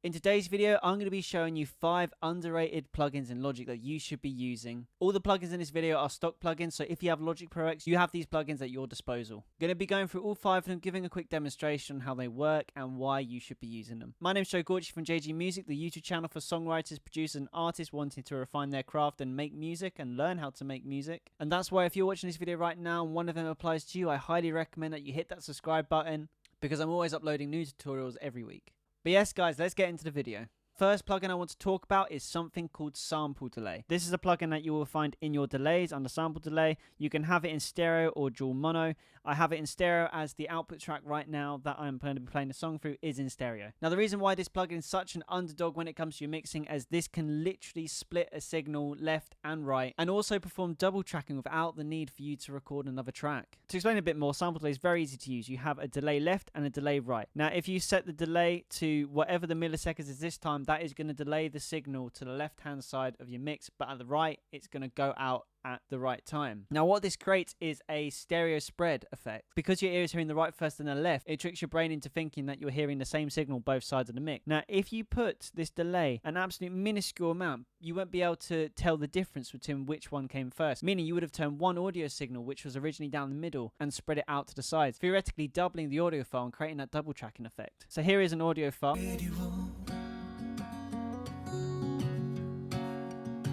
In today's video, I'm going to be showing you 5 underrated plugins in Logic that you should be using. All the plugins in this video are stock plugins, so if you have Logic Pro X, you have these plugins at your disposal. I'm going to be going through all 5 of them, giving a quick demonstration on how they work and why you should be using them. My name is Joe Gorgi from JG Music, the YouTube channel for songwriters, producers and artists wanting to refine their craft and make music and learn how to make music. And that's why if you're watching this video right now and one of them applies to you, I highly recommend that you hit that subscribe button because I'm always uploading new tutorials every week. But yes guys, let's get into the video. First plugin I want to talk about is something called Sample Delay. This is a plugin that you will find in your delays under Sample Delay. You can have it in stereo or dual mono. I have it in stereo as the output track right now that I'm going to be playing the song through is in stereo. Now the reason why this plugin is such an underdog when it comes to your mixing is this can literally split a signal left and right and also perform double tracking without the need for you to record another track. To explain a bit more, Sample Delay is very easy to use. You have a delay left and a delay right. Now if you set the delay to whatever the milliseconds is this time, that is going to delay the signal to the left hand side of your mix, but at the right it's going to go out at the right time. Now what this creates is a stereo spread effect. Because your ear is hearing the right first and the left, it tricks your brain into thinking that you're hearing the same signal both sides of the mix. Now if you put this delay an absolute minuscule amount, you won't be able to tell the difference between which one came first, meaning you would have turned one audio signal which was originally down the middle and spread it out to the sides, theoretically doubling the audio file and creating that double tracking effect. So here is an audio file.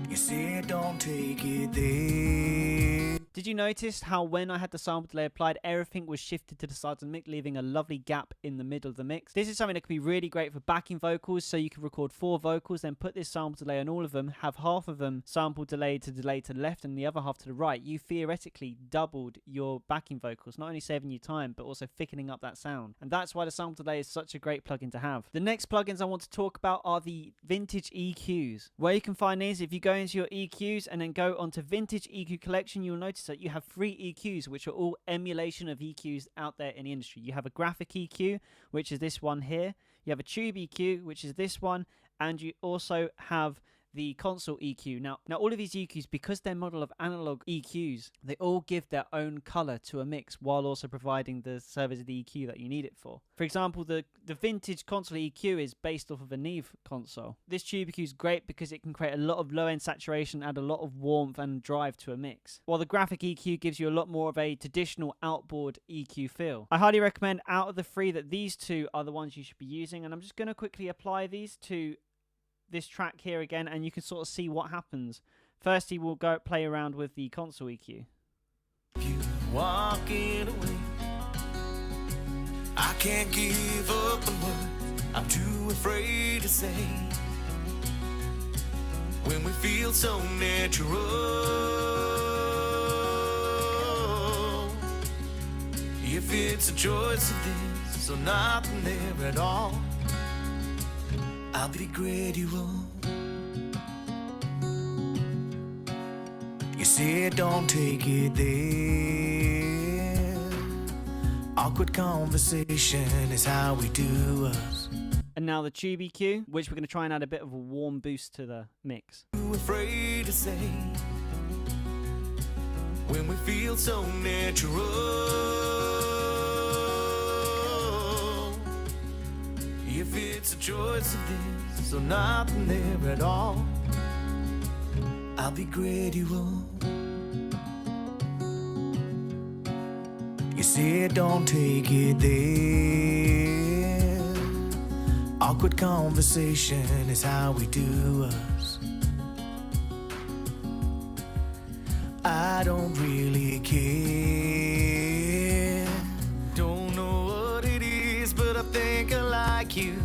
You say don't take it there. Did you notice how when I had the sample delay applied, everything was shifted to the sides of the mix, leaving a lovely gap in the middle of the mix? This is something that can be really great for backing vocals, so you can record 4 vocals, then put this sample delay on all of them, have half of them sample delay to the left and the other half to the right. You theoretically doubled your backing vocals, not only saving you time, but also thickening up that sound. And that's why the sample delay is such a great plugin to have. The next plugins I want to talk about are the vintage EQs. Where you can find these, if you go into your EQs and then go onto vintage EQ collection, you'll notice that you have 3 EQs which are all emulation of EQs out there in the industry. You have a graphic EQ, which is this one here. You have a tube EQ, which is this one, and you also have the console EQ. Now all of these EQs, because they're model of analog EQs, they all give their own color to a mix while also providing the service of the EQ that you need it for. For example, the vintage console EQ is based off of a Neve console. This tube EQ is great because it can create a lot of low-end saturation, add a lot of warmth and drive to a mix, while the graphic EQ gives you a lot more of a traditional outboard EQ feel. I highly recommend out of the 3 that these 2 are the ones you should be using, and I'm just going to quickly apply these to this track here again, and you can sort of see what happens. Firstly, we'll go play around with the console EQ. You walking away, I can't give up on what I'm too afraid to say. When we feel so natural, if it's a choice of this or nothing there at all, I'll be gradual. You said don't take it there. Awkward conversation is how we do us. And now the tube EQ, which we're going to try and add a bit of a warm boost to the mix. Too afraid to say when we feel so natural. If it's a choice of this or nothing there at all, I'll be gradual. You said don't take it there. Awkward conversation is how we do us. I don't really care. Don't know what it is, but I think I like you.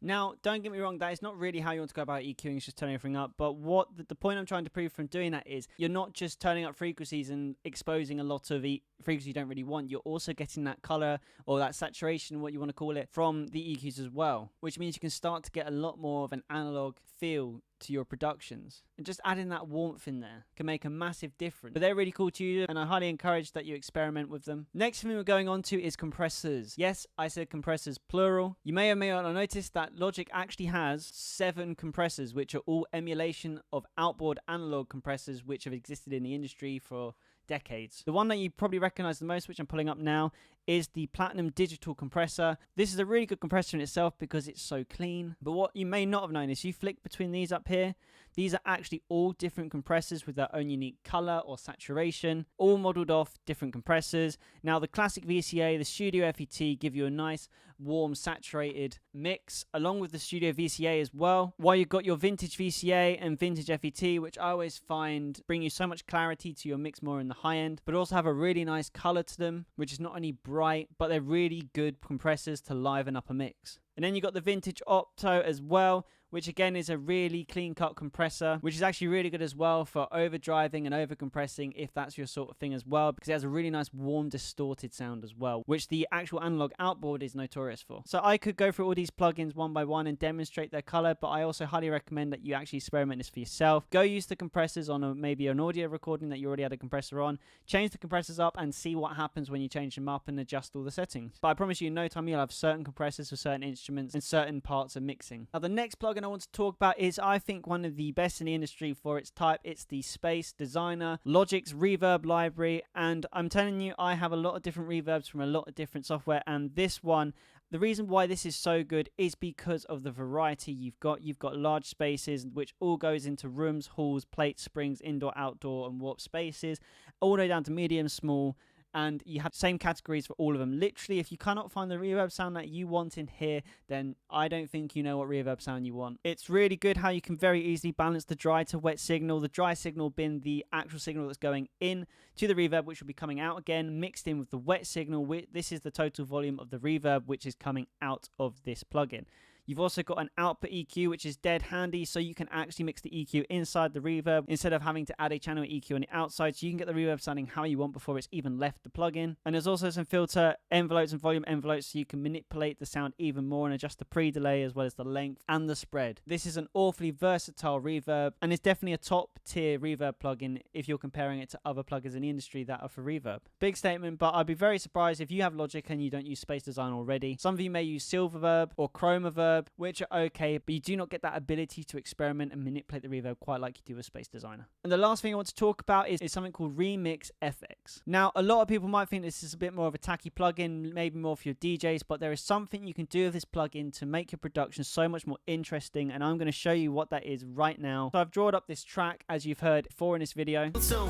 Now, don't get me wrong, that is not really how you want to go about EQing, it's just turning everything up. But what the point I'm trying to prove from doing that is you're not just turning up frequencies and exposing a lot of frequencies you don't really want. You're also getting that color or that saturation, what you want to call it, from the EQs as well, which means you can start to get a lot more of an analog feel to your productions, and just adding that warmth in there can make a massive difference. But they're really cool to use, and I highly encourage that you experiment with them. Next thing we're going on to is compressors. Yes, I said compressors plural. You may or may not have noticed that Logic actually has 7 compressors, which are all emulation of outboard analog compressors which have existed in the industry for decades. The one that you probably recognize the most, which I'm pulling up now, is the Platinum Digital Compressor. This is a really good compressor in itself because it's so clean. But what you may not have known is you flick between these up here, these are actually all different compressors with their own unique color or saturation, all modeled off different compressors. Now the classic VCA, the Studio FET give you a nice warm saturated mix along with the Studio VCA as well, while you've got your vintage VCA and vintage FET, which I always find bring you so much clarity to your mix more in the high end, but also have a really nice color to them, which is not only bright, but they're really good compressors to liven up a mix. And then you got the vintage Opto as well, which again is a really clean-cut compressor, which is actually really good as well for overdriving and overcompressing if that's your sort of thing as well, because it has a really nice warm distorted sound as well, which the actual analog outboard is notorious for. So I could go through all these plugins one by one and demonstrate their color, but I also highly recommend that you actually experiment this for yourself. Go use the compressors on maybe an audio recording that you already had a compressor on, change the compressors up and see what happens when you change them up and adjust all the settings. But I promise you in no time you'll have certain compressors for certain instruments and certain parts of mixing. Now the next plugin I want to talk about is, I think, one of the best in the industry for its type. It's the Space Designer, Logic's reverb library, and I'm telling you, I have a lot of different reverbs from a lot of different software, and this one, the reason why this is so good is because of the variety you've got. You've got large spaces, which all goes into rooms, halls, plates, springs, indoor, outdoor, and warp spaces, all the way down to medium, small, and you have the same categories for all of them. Literally, if you cannot find the reverb sound that you want in here, then I don't think you know what reverb sound you want. It's really good how you can very easily balance the dry to wet signal. The dry signal being the actual signal that's going in to the reverb, which will be coming out again, mixed in with the wet signal. This is the total volume of the reverb, which is coming out of this plugin. You've also got an output EQ, which is dead handy, so you can actually mix the EQ inside the reverb instead of having to add a channel EQ on the outside, so you can get the reverb sounding how you want before it's even left the plugin. And there's also some filter envelopes and volume envelopes, so you can manipulate the sound even more and adjust the pre-delay as well as the length and the spread. This is an awfully versatile reverb, and it's definitely a top tier reverb plugin if you're comparing it to other plugins in the industry that are for reverb. Big statement, but I'd be very surprised if you have Logic and you don't use Space Design already. Some of you may use Silververb or Chromaverb, which are okay, but you do not get that ability to experiment and manipulate the reverb quite like you do with Space Designer. And the last thing I want to talk about is something called Remix FX. Now, a lot of people might think this is a bit more of a tacky plugin, maybe more for your DJs, but there is something you can do with this plugin to make your production so much more interesting, and I'm going to show you what that is right now. So I've drawn up this track, as you've heard before in this video. So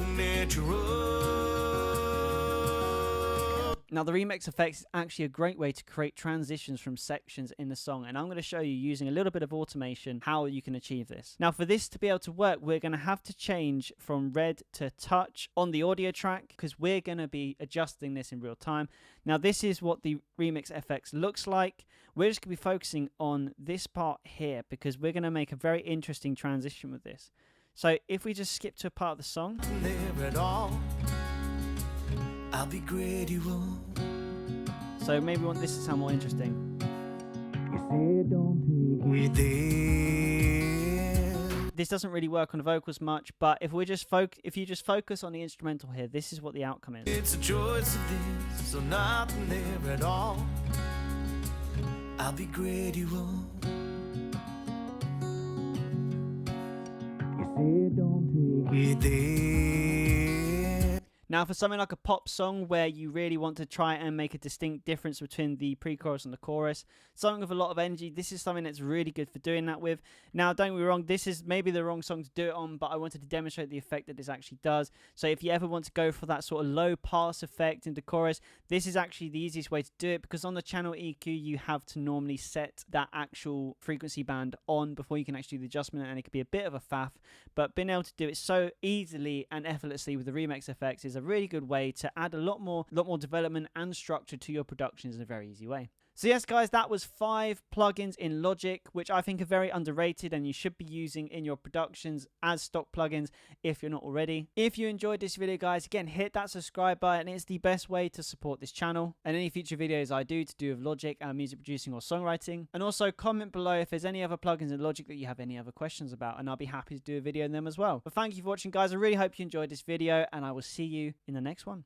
now, the remix effects is actually a great way to create transitions from sections in the song, and I'm going to show you using a little bit of automation how you can achieve this. Now, for this to be able to work, we're going to have to change from red to touch on the audio track because we're going to be adjusting this in real time. Now, this is what the remix FX looks like. We're just going to be focusing on this part here because we're going to make a very interesting transition with this. So if we just skip to a part of the song, I'll be great, you won't. So maybe we want this to sound more interesting. This doesn't really work on the vocals much, but if you just focus on the instrumental here, this is what the outcome is. It's a choice of this, so nothing there at all. I'll be great, you won't. Now, for something like a pop song where you really want to try and make a distinct difference between the pre-chorus and the chorus, something with a lot of energy, this is something that's really good for doing that with. Now, don't get me wrong, this is maybe the wrong song to do it on, but I wanted to demonstrate the effect that this actually does. So if you ever want to go for that sort of low pass effect in the chorus, this is actually the easiest way to do it, because on the channel EQ, you have to normally set that actual frequency band on before you can actually do the adjustment, and it could be a bit of a faff, but being able to do it so easily and effortlessly with the remix effects is a really good way to add a lot more development and structure to your productions in a very easy way. So yes, guys, that was 5 plugins in Logic, which I think are very underrated and you should be using in your productions as stock plugins if you're not already. If you enjoyed this video, guys, again, hit that subscribe button. It's the best way to support this channel and any future videos I do to do with Logic and music producing or songwriting. And also comment below if there's any other plugins in Logic that you have any other questions about, and I'll be happy to do a video on them as well. But thank you for watching, guys. I really hope you enjoyed this video, and I will see you in the next one.